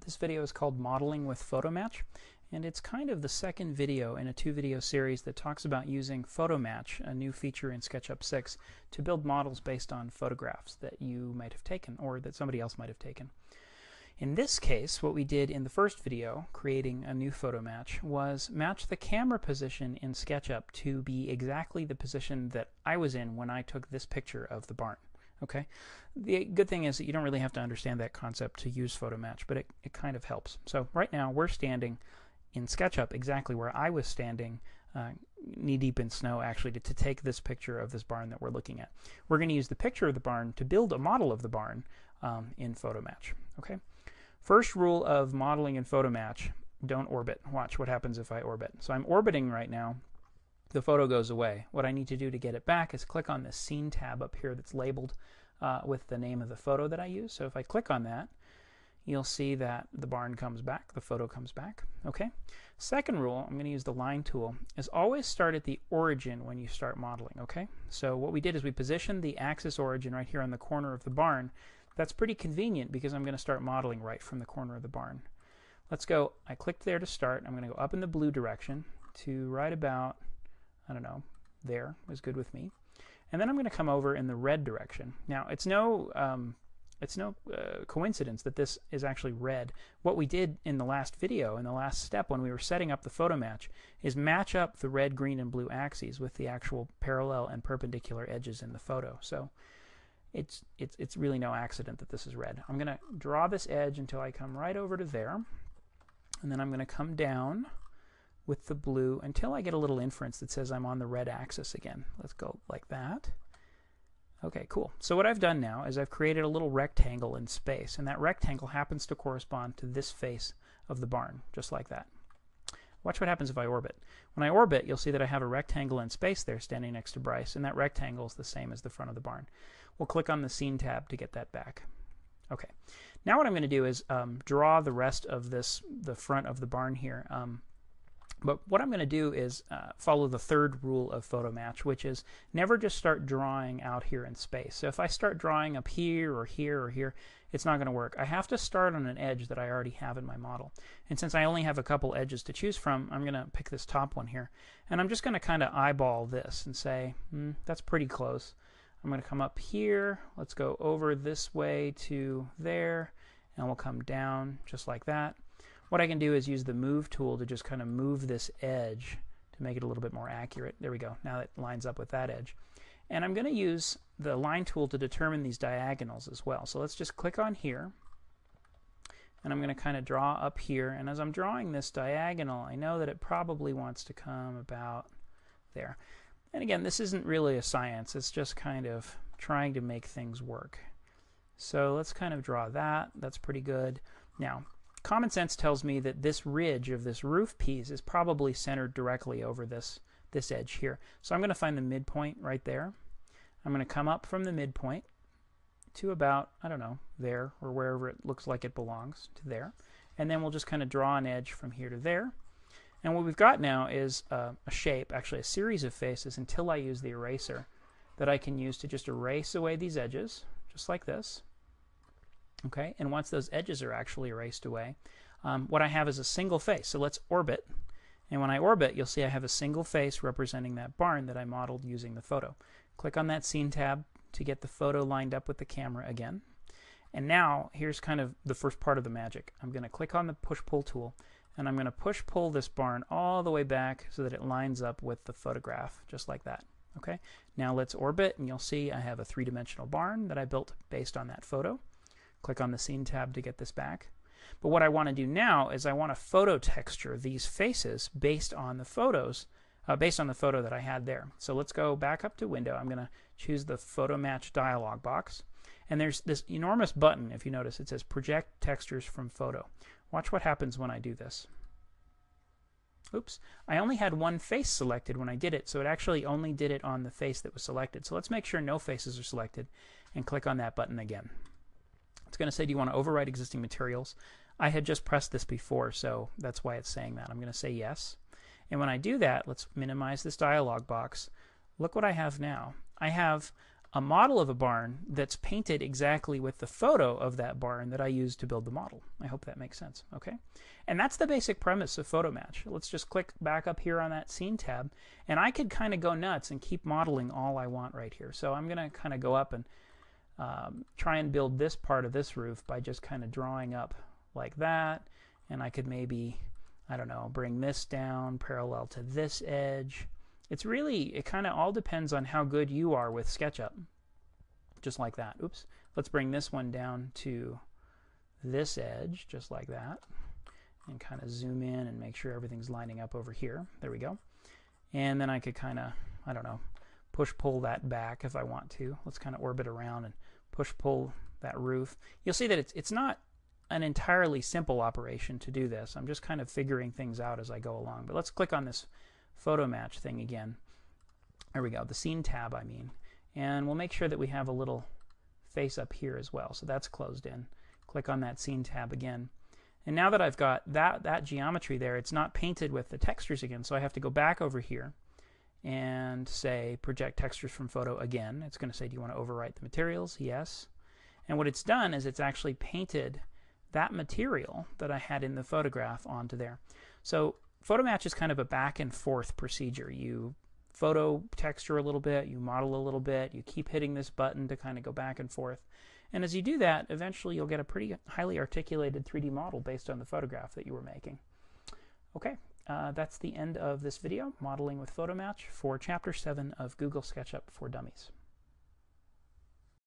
This video is called Modeling with PhotoMatch, and it's kind of the second video in a two-video series that talks about using PhotoMatch, a new feature in SketchUp 6, to build models based on photographs that you might have taken or that somebody else might have taken. In this case, what we did in the first video, creating a new PhotoMatch, was match the camera position in SketchUp to be exactly the position that I was in when I took this picture of the barn. Okay, the good thing is that you don't really have to understand that concept to use PhotoMatch, but it kind of helps. So right now we're standing in SketchUp exactly where I was standing, knee-deep in snow, actually, to take this picture of this barn that we're looking at. We're going to use the picture of the barn to build a model of the barn in PhotoMatch. Okay. First rule of modeling in PhotoMatch: don't orbit. Watch what happens if I orbit. So I'm orbiting right now. The photo goes away. What I need to do to get it back is click on the Scene tab up here that's labeled with the name of the photo that I use. So if I click on that, you'll see that the barn comes back, the photo comes back. Okay. Second rule, I'm going to use the line tool, is always start at the origin when you start modeling. Okay. So what we did is we positioned the axis origin right here on the corner of the barn. That's pretty convenient because I'm going to start modeling right from the corner of the barn. Let's go. I clicked there to start. I'm going to go up in the blue direction to right about, I don't know, there is good with me. And then I'm going to come over in the red direction. Now, it's no coincidence that this is actually red. What we did in the last video, in the last step when we were setting up the PhotoMatch, is match up the red, green, and blue axes with the actual parallel and perpendicular edges in the photo. So it's really no accident that this is red. I'm going to draw this edge until I come right over to there. And then I'm going to come down with the blue until I get a little inference that says I'm on the red axis again. Let's go like that. Okay, cool. So what I've done now is I've created a little rectangle in space, and that rectangle happens to correspond to this face of the barn, just like that. Watch what happens if I orbit. When I orbit, you'll see that I have a rectangle in space there standing next to Bryce, and that rectangle is the same as the front of the barn. We'll click on the Scene tab to get that back. Okay. Now what I'm going to do is draw the rest of the front of the barn here. But what I'm going to do is follow the third rule of PhotoMatch, which is never just start drawing out here in space. So if I start drawing up here or here or here, it's not going to work. I have to start on an edge that I already have in my model. And since I only have a couple edges to choose from, I'm going to pick this top one here. And I'm just going to kind of eyeball this and say, that's pretty close. I'm going to come up here. Let's go over this way to there, and we'll come down just like that. What I can do is use the Move tool to just kind of move this edge to make it a little bit more accurate. There we go. Now it lines up with that edge. And I'm going to use the Line tool to determine these diagonals as well. So let's just click on here. And I'm going to kind of draw up here. And as I'm drawing this diagonal, I know that it probably wants to come about there. And again, this isn't really a science. It's just kind of trying to make things work. So let's kind of draw that. That's pretty good. Now, common sense tells me that this ridge of this roof piece is probably centered directly over this edge here. So I'm going to find the midpoint right there. I'm going to come up from the midpoint to about, I don't know, there or wherever it looks like it belongs, to there. And then we'll just kind of draw an edge from here to there. And what we've got now is a shape, actually a series of faces, until I use the eraser, that I can use to just erase away these edges, just like this. Okay, and once those edges are actually erased away, what I have is a single face. So let's orbit. And when I orbit, you'll see I have a single face representing that barn that I modeled using the photo. Click on that Scene tab to get the photo lined up with the camera again. And now, here's kind of the first part of the magic. I'm going to click on the Push-Pull tool, and I'm going to push-pull this barn all the way back so that it lines up with the photograph, just like that. Okay, now let's orbit, and you'll see I have a three-dimensional barn that I built based on that photo. Click on the Scene tab to get this back. But what I want to do now is I want to photo texture these faces based on the photos, based on the photo that I had there. So let's go back up to Window. I'm going to choose the PhotoMatch dialog box. And there's this enormous button, if you notice. It says Project Textures from Photo. Watch what happens when I do this. Oops. I only had one face selected when I did it, so it actually only did it on the face that was selected. So let's make sure no faces are selected and click on that button again. It's going to say, do you want to overwrite existing materials? I had just pressed this before, so that's why it's saying that. I'm going to say yes. And when I do that, let's minimize this dialog box. Look what I have now. I have a model of a barn that's painted exactly with the photo of that barn that I used to build the model. I hope that makes sense. Okay, and that's the basic premise of photo match. Let's just click back up here on that scene tab, and I could kind of go nuts and keep modeling all I want right here. So I'm going to kind of go up and try and build this part of this roof by just kind of drawing up like that, and I could maybe, I don't know, bring this down parallel to this edge. It kind of all depends on how good you are with SketchUp. Just like that. Oops. Let's bring this one down to this edge, just like that. And kind of zoom in and make sure everything's lining up over here. There we go. And then I could kind of, I don't know, push-pull that back if I want to. Let's kind of orbit around and push-pull that roof. You'll see that it's not an entirely simple operation to do this. I'm just kind of figuring things out as I go along. But let's click on this photo match thing again. There we go, the scene tab I mean. And we'll make sure that we have a little face up here as well. So that's closed in. Click on that scene tab again. And now that I've got that geometry there, it's not painted with the textures again. So I have to go back over here and say project textures from photo again. It's going to say, do you want to overwrite the materials? Yes. And what it's done is it's actually painted that material that I had in the photograph onto there. So photo match is kind of a back and forth procedure. You photo texture a little bit, you model a little bit, you keep hitting this button to kind of go back and forth. And as you do that, eventually you'll get a pretty highly articulated 3D model based on the photograph that you were making. Okay, that's the end of this video, modeling with photo match for Chapter 7 of Google SketchUp for Dummies.